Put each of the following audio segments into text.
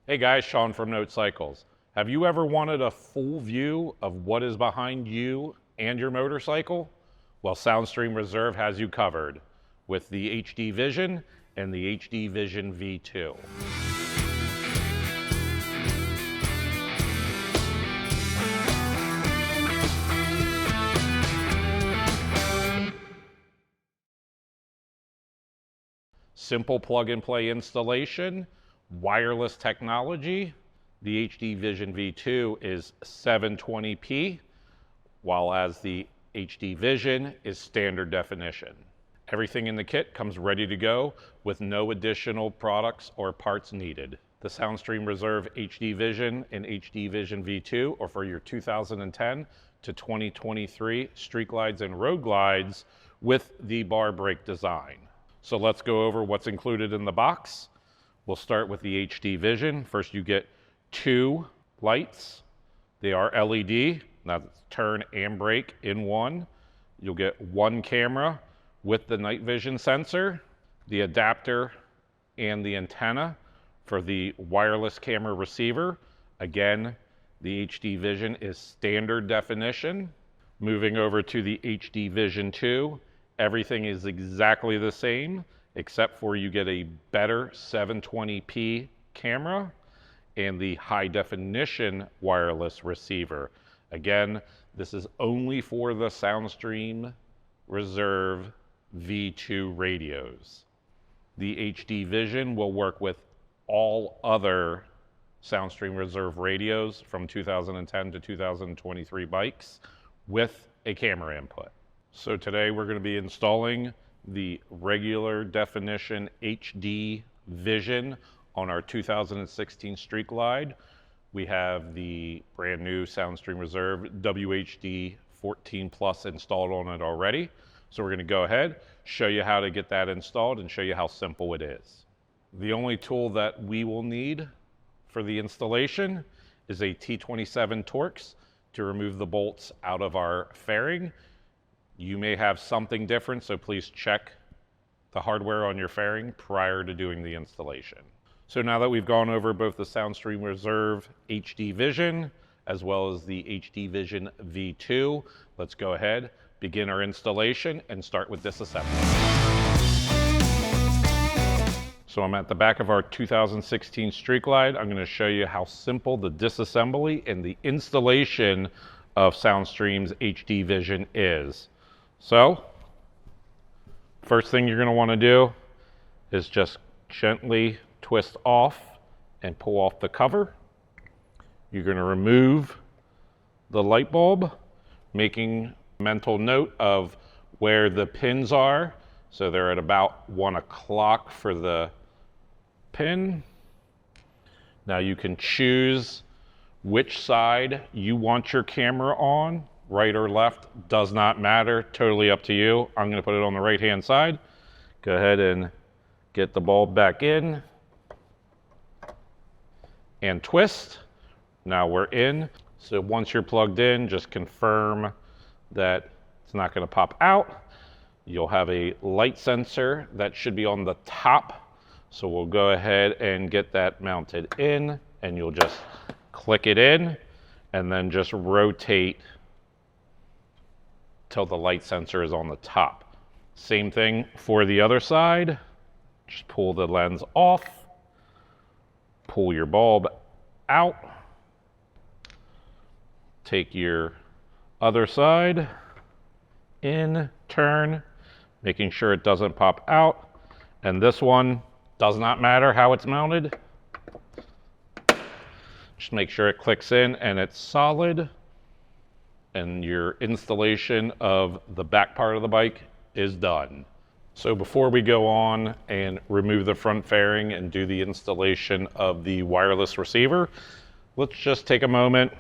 Hey guys, Sean from Note Cycles. Have you ever wanted a full view of what is behind you and your motorcycle? Well, Soundstream Reserve has you covered with the HD Vision and the HD Vision V2. Simple plug-and-play installation, wireless technology. The HD Vision V2 is 720p, while as the HD Vision is standard definition. Everything in the kit comes ready to go with no additional products or parts needed. The Soundstream Reserve HD Vision and HD Vision V2 are for your 2010 to 2023 street glides and road glides with the bar brake design. So let's go over what's included in the box. We'll start with the HD Vision. First you get two lights. They are LED, that's turn and brake in one. You'll get one camera with the night vision sensor, the adapter, and the antenna for the wireless camera receiver. Again, the HD Vision is standard definition. Moving over to the HD Vision 2, everything is exactly the same, except for you get a better 720p camera and the high definition wireless receiver. Again, this is only for the Soundstream Reserve V2 radios. The HD Vision will work with all other Soundstream Reserve radios from 2010 to 2023 bikes with a camera input. So today we're going to be installing the regular definition HD Vision on our 2016 Street Glide. We have the brand new Soundstream Reserve WHD 14 Plus installed on it already. So we're going to go ahead, show you how to get that installed and show you how simple it is. The only tool that we will need for the installation is a T27 Torx to remove the bolts out of our fairing. You may have something different, so please check the hardware on your fairing prior to doing the installation. So now that we've gone over both the Soundstream Reserve HD Vision as well as the HD Vision V2, let's go ahead, begin our installation and start with disassembly. So I'm at the back of our 2016 Street Glide. I'm going to show you how simple the disassembly and the installation of Soundstream's HD Vision is. So, first thing you're going to want to do is just gently twist off and pull off the cover. You're going to remove the light bulb, making a mental note of where the pins are. So they're at about 1 o'clock for the pin. Now you can choose which side you want your camera on. Right or left, does not matter, totally up to you. I'm going to put it on the right hand side. Go ahead and get the bulb back in and twist. Now we're in. So once you're plugged in, just confirm that it's not going to pop out. You'll have a light sensor that should be on the top. So we'll go ahead and get that mounted in, and you'll just click it in and then just rotate till the light sensor is on the top. Same thing for the other side. Just pull the lens off, pull your bulb out, take your other side in, turn, making sure it doesn't pop out. And this one does not matter how it's mounted. Just make sure it clicks in and it's solid. And your installation of the back part of the bike is done. So before we go on and remove the front fairing and do the installation of the wireless receiver, let's just take a moment,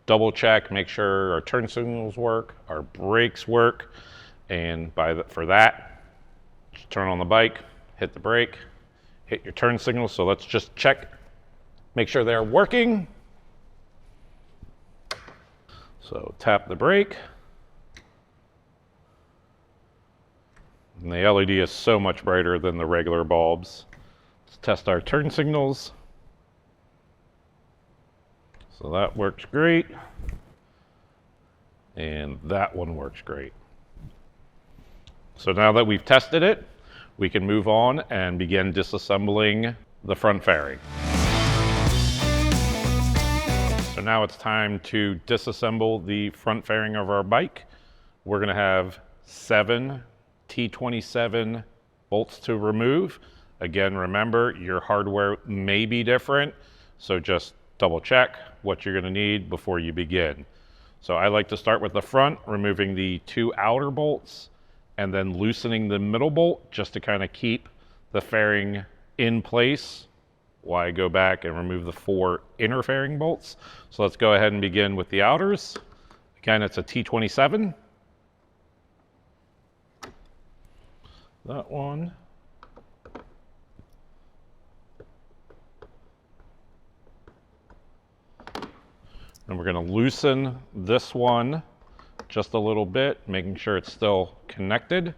double check, make sure our turn signals work, our brakes work, and for that, just turn on the bike, hit the brake, hit your turn signals. So let's just check, make sure they're working. So tap the brake. And the LED is so much brighter than the regular bulbs. Let's test our turn signals. So that works great. And that one works great. So now that we've tested it, we can move on and begin disassembling the front fairing. So now it's time to disassemble the front fairing of our bike. We're going to have 7 T27 bolts to remove. Again, remember, your hardware may be different, so just double check what you're going to need before you begin. So I like to start with the front, removing the 2 outer bolts and then loosening the middle bolt just to kind of keep the fairing in place while I go back and remove the 4 inner fairing bolts. So let's go ahead and begin with the outers. Again, it's a T27. That one. And we're going to loosen this one just a little bit, making sure it's still connected.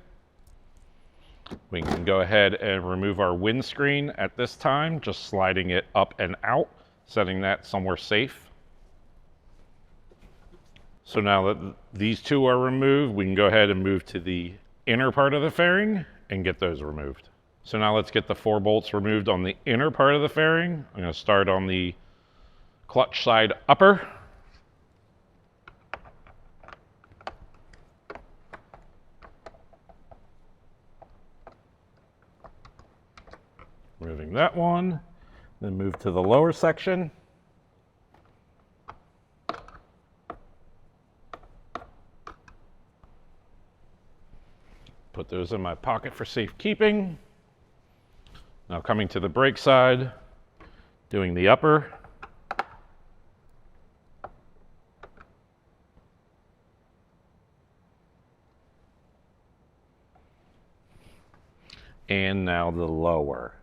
We can go ahead and remove our windscreen at this time, just sliding it up and out, setting that somewhere safe. So now that these 2 are removed, we can go ahead and move to the inner part of the fairing and get those removed. So now let's get the 4 bolts removed on the inner part of the fairing. I'm going to start on the clutch side upper. Removing that one, then move to the lower section. Put those in my pocket for safekeeping. Now coming to the brake side, doing the upper. And now the lower.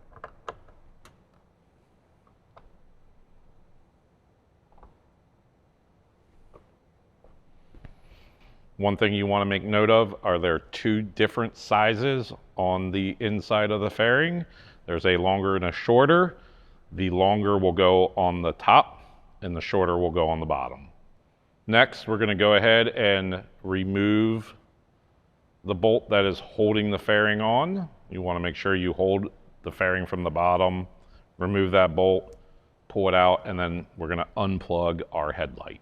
One thing you want to make note of are there 2 different sizes on the inside of the fairing. There's a longer and a shorter. The longer will go on the top and the shorter will go on the bottom. Next, we're going to go ahead and remove the bolt that is holding the fairing on. You want to make sure you hold the fairing from the bottom, remove that bolt, pull it out, and then we're going to unplug our headlight.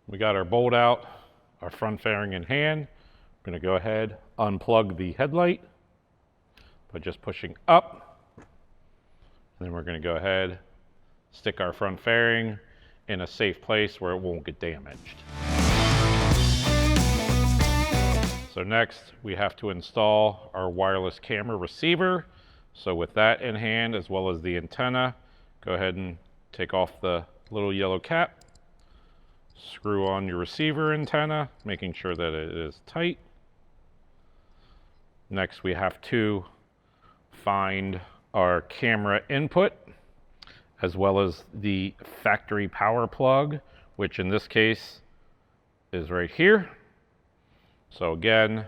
We got our bolt out, our front fairing in hand. We're going to go ahead, unplug the headlight by just pushing up. And then we're going to go ahead, stick our front fairing in a safe place where it won't get damaged. So next, we have to install our wireless camera receiver. So with that in hand, as well as the antenna, go ahead and take off the little yellow cap. Screw on your receiver antenna, making sure that it is tight. Next, we have to find our camera input, as well as the factory power plug, which in this case is right here. So again,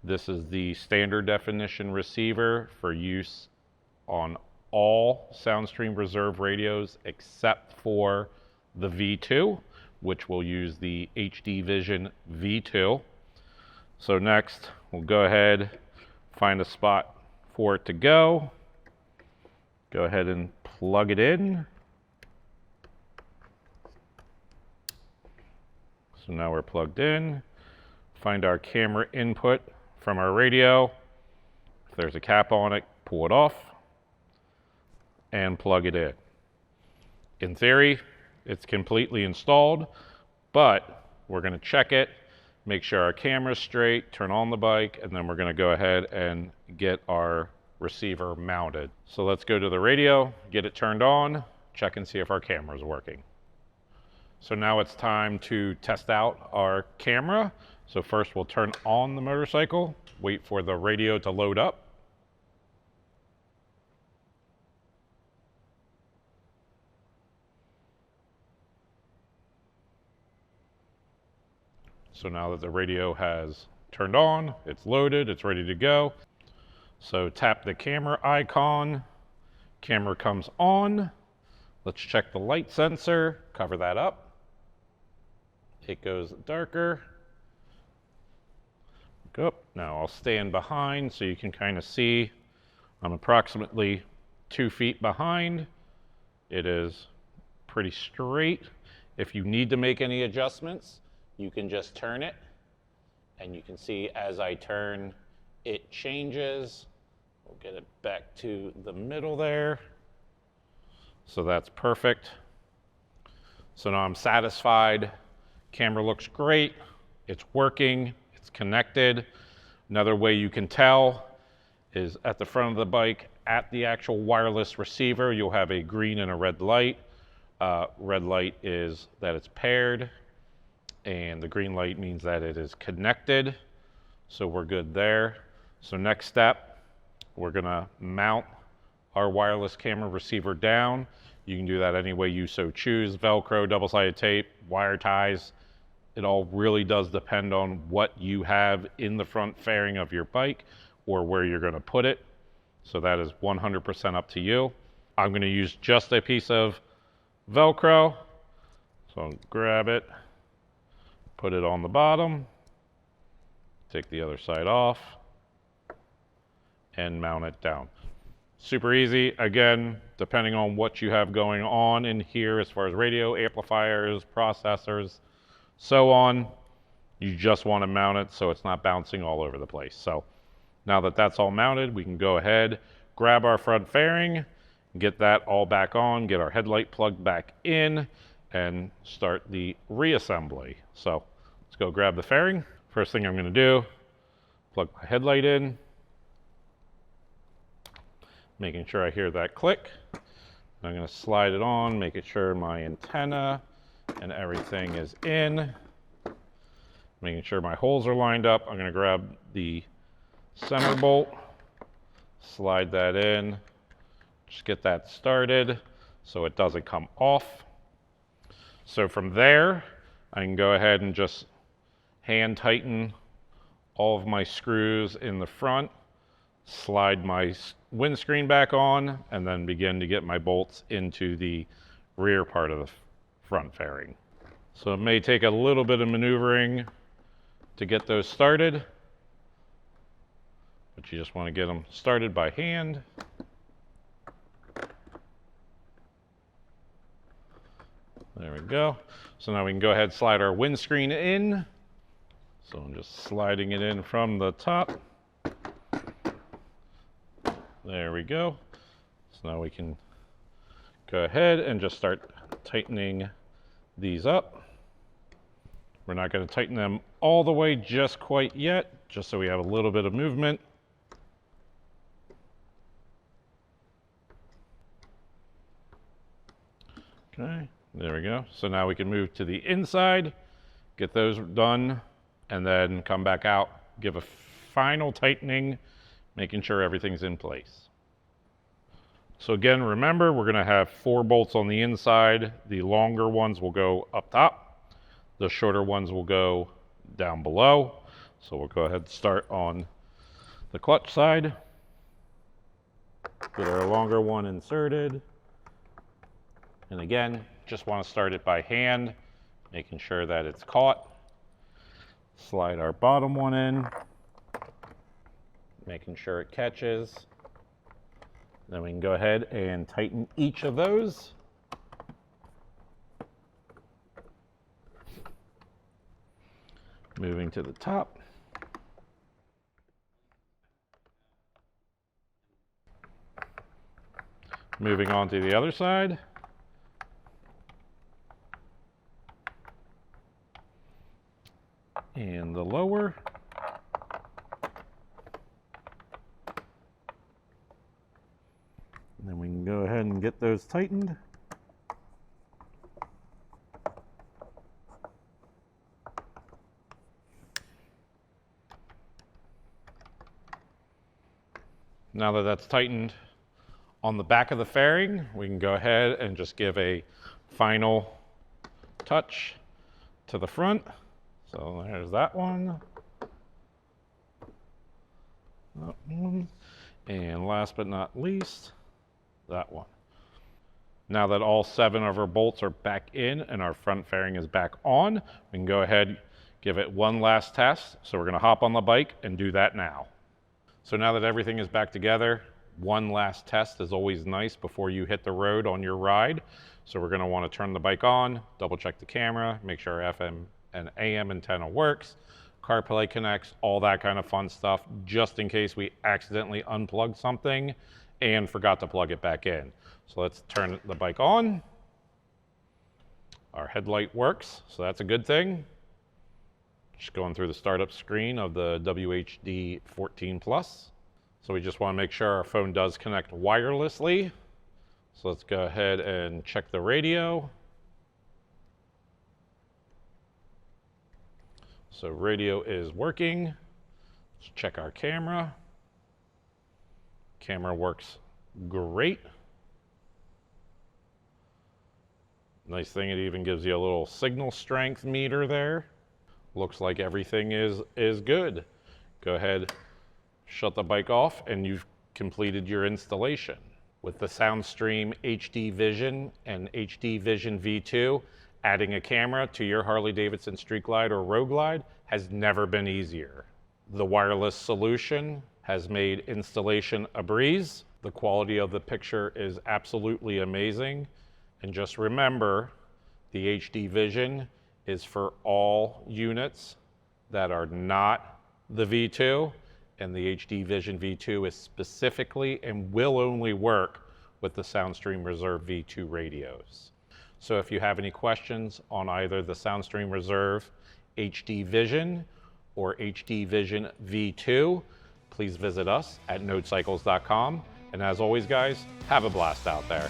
this is the standard definition receiver for use on all Soundstream Reserve radios except for the V2, which will use the HD Vision V2. So next, we'll go ahead, find a spot for it to go. Go ahead and plug it in. So now we're plugged in. Find our camera input from our radio. If there's a cap on it, pull it off and plug it in. In theory, it's completely installed, but we're going to check it, make sure our camera's straight, turn on the bike, and then we're going to go ahead and get our receiver mounted. So let's go to the radio, get it turned on, check and see if our camera's working. So now it's time to test out our camera. So first we'll turn on the motorcycle, wait for the radio to load up. So now that the radio has turned on, it's loaded, it's ready to go. So tap the camera icon, camera comes on. Let's check the light sensor, cover that up. It goes darker. Go up. Now I'll stand behind so you can kind of see. I'm approximately 2 feet behind. It is pretty straight. If you need to make any adjustments, you can just turn it. And you can see as I turn, it changes. We'll get it back to the middle there. So that's perfect. So now I'm satisfied. Camera looks great. It's working. It's connected. Another way you can tell is at the front of the bike, at the actual wireless receiver, you'll have a green and a red light. Red light is that it's paired, and the green light means that it is connected. So we're good there. So next step, we're gonna mount our wireless camera receiver down. You can do that any way you so choose, Velcro, double-sided tape, wire ties. It all really does depend on what you have in the front fairing of your bike or where you're gonna put it. So that is 100% up to you. I'm gonna use just a piece of Velcro. So I'll grab it, put it on the bottom, take the other side off, and mount it down. Super easy. Again, depending on what you have going on in here as far as radio, amplifiers, processors, so on, you just want to mount it so it's not bouncing all over the place. So now that that's all mounted, we can go ahead, grab our front fairing, get that all back on, get our headlight plugged back in, and start the reassembly. So let's go grab the fairing. First thing I'm going to do, plug my headlight in, making sure I hear that click. I'm going to slide it on, making sure my antenna and everything is in, making sure my holes are lined up. I'm going to grab the center bolt, slide that in, just get that started so it doesn't come off. So from there, I can go ahead and just hand tighten all of my screws in the front, slide my windscreen back on, and then begin to get my bolts into the rear part of the front fairing. So it may take a little bit of maneuvering to get those started, but you just want to get them started by hand. There we go. So now we can go ahead and slide our windscreen in. So I'm just sliding it in from the top. There we go. So now we can go ahead and just start tightening these up. We're not going to tighten them all the way just quite yet, just so we have a little bit of movement. Okay, there we go. So now we can move to the inside, get those done, and then come back out, give a final tightening, making sure everything's in place. So again, remember, we're going to have 4 bolts on the inside. The longer ones will go up top. The shorter ones will go down below. So we'll go ahead and start on the clutch side. Get our longer one inserted. And again, just want to start it by hand, making sure that it's caught. Slide our bottom one in, making sure it catches. Then we can go ahead and tighten each of those. Moving to the top. Moving on to the other side. And the lower. And then we can go ahead and get those tightened. Now that that's tightened on the back of the fairing, we can go ahead and just give a final touch to the front. So there's that one. That one. And last but not least, that one. Now that all 7 of our bolts are back in and our front fairing is back on, we can go ahead, give it one last test. So we're going to hop on the bike and do that now. So now that everything is back together, one last test is always nice before you hit the road on your ride. So we're going to want to turn the bike on, double check the camera, make sure our FM and AM antenna works, CarPlay connects, all that kind of fun stuff, just in case we accidentally unplugged something and forgot to plug it back in. So let's turn the bike on. Our headlight works, so that's a good thing. Just going through the startup screen of the WHD 14 Plus. So we just want to make sure our phone does connect wirelessly. So let's go ahead and check the radio. So radio is working. Let's check our camera. Camera works great. Nice thing, it even gives you a little signal strength meter there. Looks like everything is good. Go ahead, shut the bike off, and you've completed your installation. With the Soundstream HD Vision and HD Vision V2, adding a camera to your Harley-Davidson Street Glide or Road Glide has never been easier. The wireless solution has made installation a breeze. The quality of the picture is absolutely amazing. And just remember, the HD Vision is for all units that are not the V2, and the HD Vision V2 is specifically and will only work with the Soundstream Reserve V2 radios. So if you have any questions on either the Soundstream Reserve HD Vision or HD Vision V2, please visit us at nodecycles.com. And as always, guys, have a blast out there.